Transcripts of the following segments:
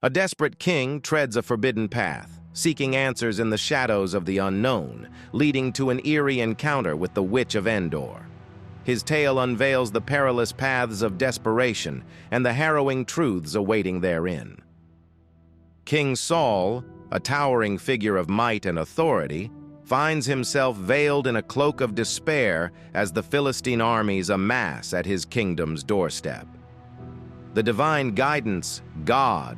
A desperate king treads a forbidden path, seeking answers in the shadows of the unknown, leading to an eerie encounter with the Witch of Endor. His tale unveils the perilous paths of desperation and the harrowing truths awaiting therein. King Saul, a towering figure of might and authority, finds himself veiled in a cloak of despair as the Philistine armies amass at his kingdom's doorstep. The divine guidance, God,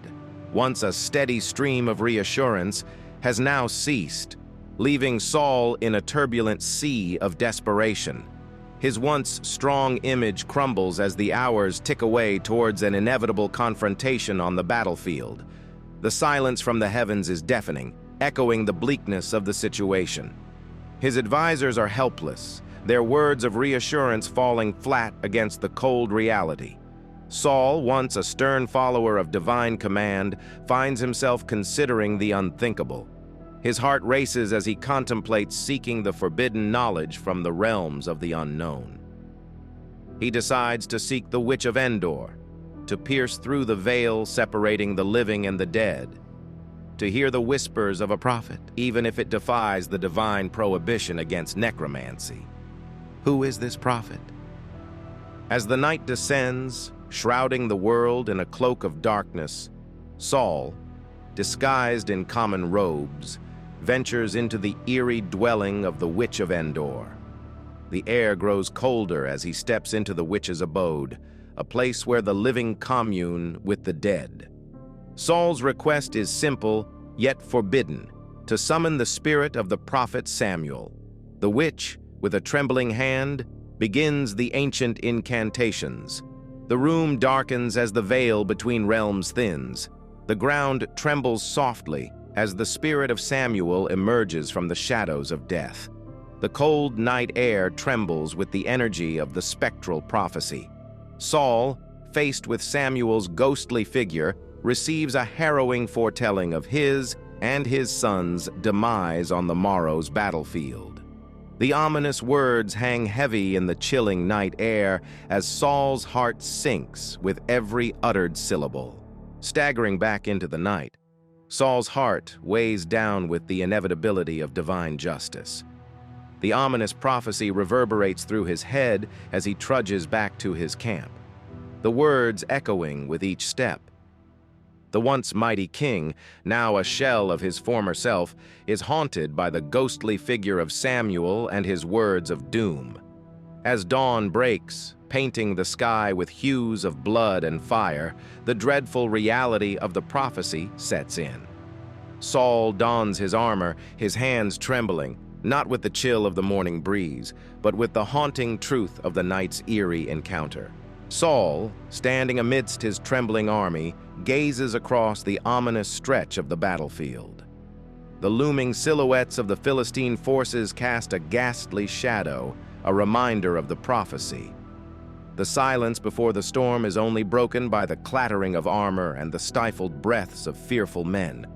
once a steady stream of reassurance, has now ceased, leaving Saul in a turbulent sea of desperation. His once strong image crumbles as the hours tick away towards an inevitable confrontation on the battlefield. The silence from the heavens is deafening, echoing the bleakness of the situation. His advisors are helpless, their words of reassurance falling flat against the cold reality. Saul, once a stern follower of divine command, finds himself considering the unthinkable. His heart races as he contemplates seeking the forbidden knowledge from the realms of the unknown. He decides to seek the Witch of Endor, to pierce through the veil separating the living and the dead, to hear the whispers of a prophet, even if it defies the divine prohibition against necromancy. Who is this prophet? As the night descends, shrouding the world in a cloak of darkness, Saul, disguised in common robes, ventures into the eerie dwelling of the Witch of Endor. The air grows colder as he steps into the witch's abode, a place where the living commune with the dead. Saul's request is simple, yet forbidden, to summon the spirit of the prophet Samuel. The witch, with a trembling hand, begins the ancient incantations. The room darkens as the veil between realms thins. The ground trembles softly as the spirit of Samuel emerges from the shadows of death. The cold night air trembles with the energy of the spectral prophecy. Saul, faced with Samuel's ghostly figure, receives a harrowing foretelling of his and his son's demise on the morrow's battlefield. The ominous words hang heavy in the chilling night air as Saul's heart sinks with every uttered syllable. Staggering back into the night, Saul's heart weighs down with the inevitability of divine justice. The ominous prophecy reverberates through his head as he trudges back to his camp, the words echoing with each step. The once mighty king, now a shell of his former self, is haunted by the ghostly figure of Samuel and his words of doom. As dawn breaks, painting the sky with hues of blood and fire, the dreadful reality of the prophecy sets in. Saul dons his armor, his hands trembling, not with the chill of the morning breeze, but with the haunting truth of the night's eerie encounter. Saul, standing amidst his trembling army, gazes across the ominous stretch of the battlefield. The looming silhouettes of the Philistine forces cast a ghastly shadow, a reminder of the prophecy. The silence before the storm is only broken by the clattering of armor and the stifled breaths of fearful men.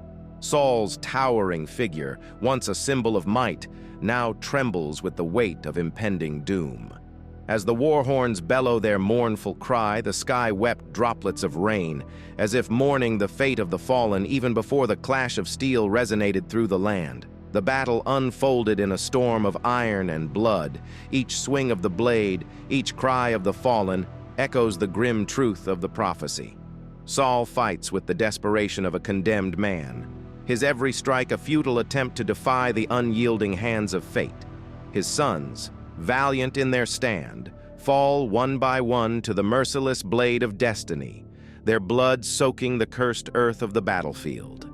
Saul's towering figure, once a symbol of might, now trembles with the weight of impending doom. As the war horns bellow their mournful cry, the sky wept droplets of rain, as if mourning the fate of the fallen even before the clash of steel resonated through the land. The battle unfolded in a storm of iron and blood. Each swing of the blade, each cry of the fallen, echoes the grim truth of the prophecy. Saul fights with the desperation of a condemned man, his every strike a futile attempt to defy the unyielding hands of fate. His sons, valiant in their stand, fall one by one to the merciless blade of destiny, their blood soaking the cursed earth of the battlefield.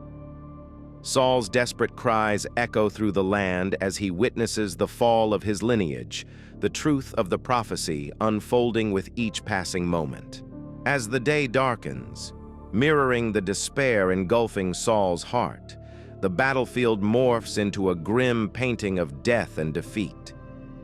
Saul's desperate cries echo through the land as he witnesses the fall of his lineage, the truth of the prophecy unfolding with each passing moment. As the day darkens, mirroring the despair engulfing Saul's heart, the battlefield morphs into a grim painting of death and defeat.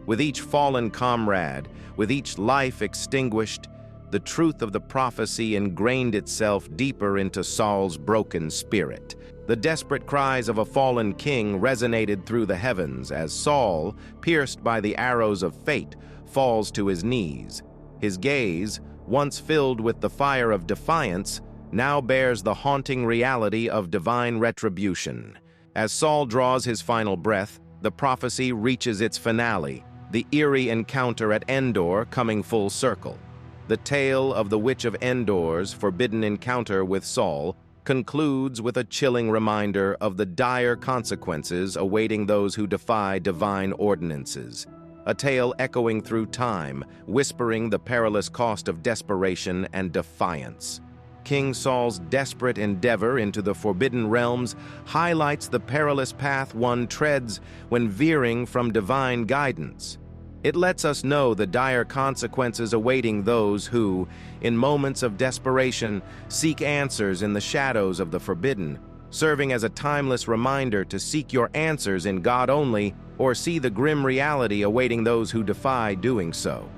With each fallen comrade, with each life extinguished, the truth of the prophecy ingrained itself deeper into Saul's broken spirit. The desperate cries of a fallen king resonated through the heavens as Saul, pierced by the arrows of fate, falls to his knees. His gaze, once filled with the fire of defiance, now bears the haunting reality of divine retribution. As Saul draws his final breath, the prophecy reaches its finale, the eerie encounter at Endor coming full circle. The tale of the Witch of Endor's forbidden encounter with Saul concludes with a chilling reminder of the dire consequences awaiting those who defy divine ordinances. A tale echoing through time, whispering the perilous cost of desperation and defiance. King Saul's desperate endeavor into the forbidden realms highlights the perilous path one treads when veering from divine guidance. It lets us know the dire consequences awaiting those who, in moments of desperation, seek answers in the shadows of the forbidden, serving as a timeless reminder to seek your answers in God only, or see the grim reality awaiting those who defy doing so.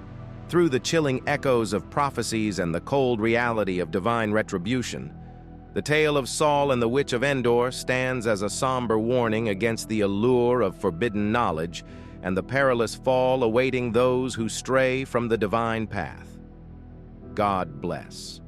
Through the chilling echoes of prophecies and the cold reality of divine retribution, the tale of Saul and the Witch of Endor stands as a somber warning against the allure of forbidden knowledge and the perilous fall awaiting those who stray from the divine path. God bless.